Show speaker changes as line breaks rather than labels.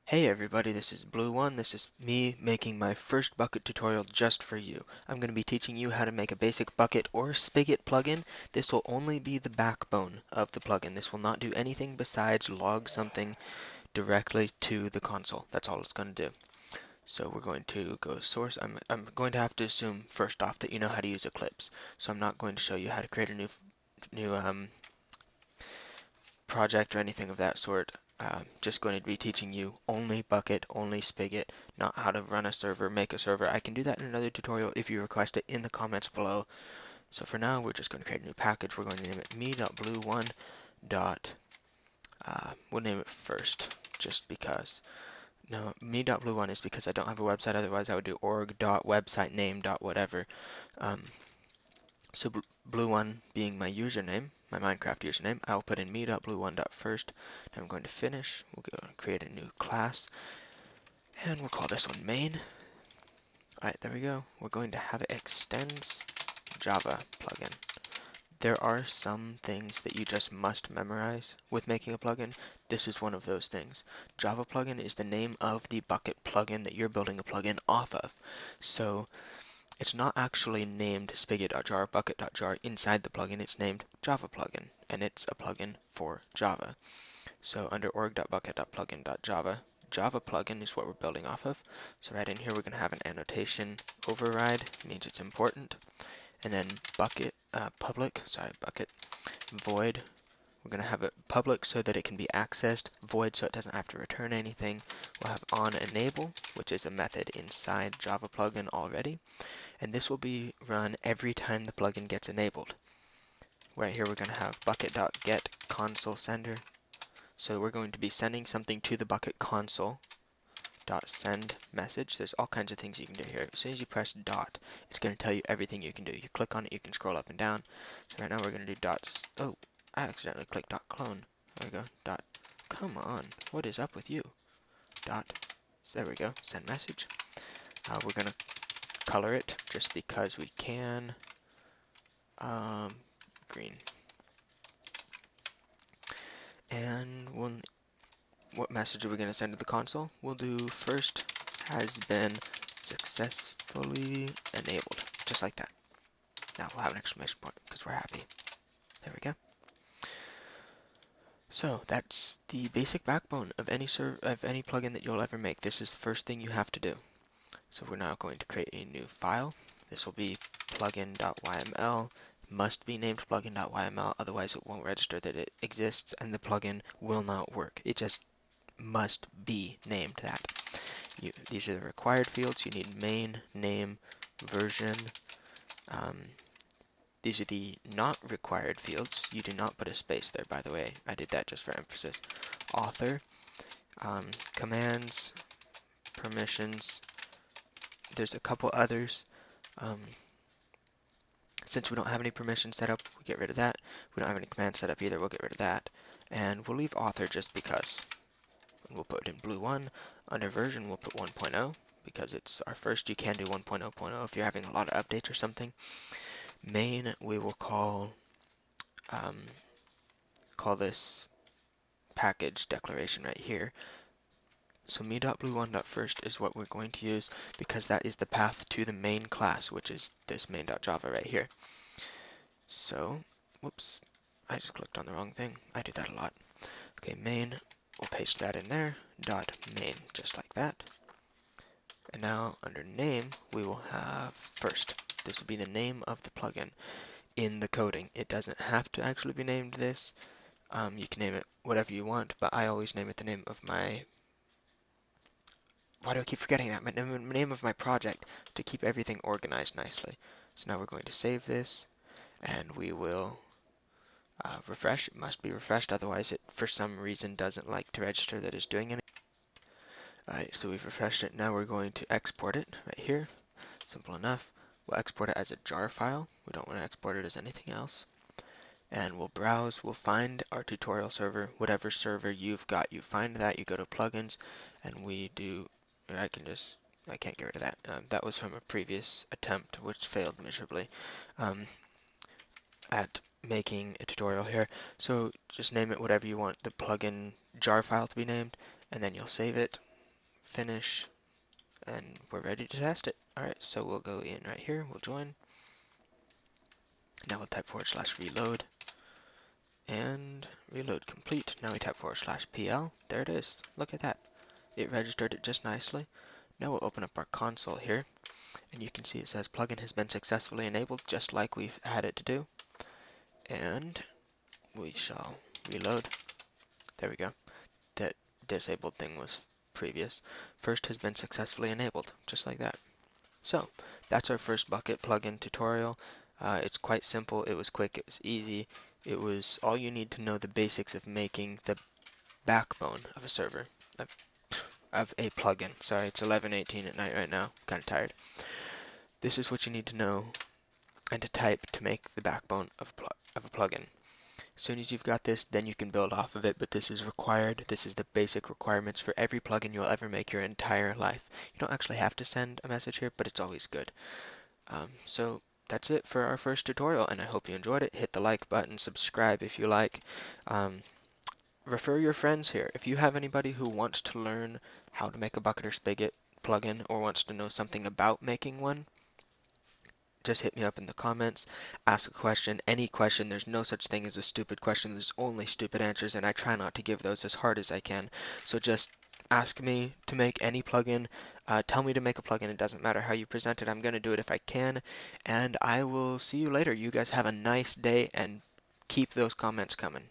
Hey everybody, this is Blue One. This is me making my first Bukkit tutorial just for you. I'm going to be teaching you how to make a basic Bukkit or Spigot plugin. This will only be the backbone of the plugin. This will not do anything besides log something directly to the console. That's all it's going to do. So we're going to go source. I'm going to have to assume first off that you know how to use Eclipse. So I'm not going to show you how to create a new project or anything of that sort. Just going to be teaching you only Bukkit, only Spigot, not how to run a server, make a server. I can do that in another tutorial if you request it in the comments below. So for now, we're just going to create a new package. We're going to name it me.blue1. We'll name it first, just because. No, me.blue1 is because I don't have a website. Otherwise, I would do org.websitename.whatever. Um, So blue1 being my username, my Minecraft username, I'll put in me.blue1.first. Now I'm going to finish. We'll go create a new class, and we'll call this one main. Alright, there we go. We're going to have it extends Java plugin. There are some things that you just must memorize with making a plugin. This is one of those things. Java plugin is the name of the Bukkit plugin that you're building a plugin off of. So it's not actually named spigot.jar, bukkit.jar inside the plugin, it's named Java plugin, and it's a plugin for Java. So under org.bukkit.plugin.java, Java plugin is what we're building off of. So right in here we're going to have an annotation override, means it's important, and then bukkit void. We're going to have it public so that it can be accessed, void so it doesn't have to return anything. We'll have onEnable, which is a method inside Java plugin already. And this will be run every time the plugin gets enabled. Right here we're going to have bukkit.get console sender. So we're going to be sending something to the Bukkit console. .send message. There's all kinds of things you can do here. As soon as you press dot, it's going to tell you everything you can do. You click on it, you can scroll up and down. So right now we're going to do dots. Oh, I accidentally clicked dot clone. There we go. Dot. Come on. What is up with you? Dot. So there we go. Send message. We're going to color it just because we can. Green. And what message are we going to send to the console? We'll do first has been successfully enabled, just like that. Now we'll have an exclamation point because we're happy. There we go. So that's the basic backbone of any plugin that you'll ever make. This is the first thing you have to do. So we're now going to create a new file. This will be plugin.yml. Must be named plugin.yml, otherwise it won't register that it exists and the plugin will not work. It just must be named that. These are the required fields. You need main, name, version. These are the not required fields. You do not put a space there, by the way. I did that just for emphasis. Author, commands, permissions. There's a couple others. Since we don't have any permissions set up, we get rid of that. We don't have any commands set up either, we'll get rid of that. And we'll leave author just because. We'll put in blue 1. Under version, we'll put 1.0 because it's our first. You can do 1.0.0 if you're having a lot of updates or something. Main, we will call this package declaration right here. So me.blue1.first is what we're going to use because that is the path to the main class, which is this main.java right here. So, whoops, I just clicked on the wrong thing. I do that a lot. Okay, main, we'll paste that in there, dot main, just like that. And now under name, we will have first. This will be the name of the plugin in the coding. It doesn't have to actually be named this. You can name it whatever you want, but I always name it the name of my... Why do I keep forgetting that? My name of my project to keep everything organized nicely. So now we're going to save this, and we will refresh. It must be refreshed, otherwise it for some reason doesn't like to register that it's doing anything. Alright, so we've refreshed it. Now we're going to export it right here. Simple enough. We'll export it as a jar file. We don't want to export it as anything else. And we'll browse, we'll find our tutorial server, whatever server you've got, you find that, you go to plugins, and we do, I can't get rid of that. That was from a previous attempt, which failed miserably, at making a tutorial here. So just name it whatever you want the plugin jar file to be named, and then you'll save it. finish, and we're ready to test it. Alright, so we'll go in right here, we'll join. Now we'll type / reload, and reload complete. Now we type / PL. There it is. Look at that. It registered it just nicely. Now we'll open up our console here, and you can see it says plugin has been successfully enabled, just like we've had it to do. And we shall reload. There we go. That disabled thing was previous. First has been successfully enabled, just like that. So that's our first Bukkit plugin tutorial. It's quite simple. It was quick. It was easy. It was all you need to know the basics of making the backbone of a server, of a plugin. Sorry, it's 11:18 at night right now. Kind of tired. This is what you need to know and to type to make the backbone of a plugin. As soon as you've got this, then you can build off of it, but this is required. This is the basic requirements for every plugin you'll ever make your entire life. You don't actually have to send a message here, but it's always good. So that's it for our first tutorial, and I hope you enjoyed it. Hit the like button, subscribe if you like. Refer your friends here. If you have anybody who wants to learn how to make a Bukkit or Spigot plugin or wants to know something about making one, just hit me up in the comments, ask a question, any question. There's no such thing as a stupid question. There's only stupid answers, and I try not to give those as hard as I can. So just ask me to make any plugin. Tell me to make a plugin. It doesn't matter how you present it. I'm going to do it if I can, and I will see you later. You guys have a nice day, and keep those comments coming.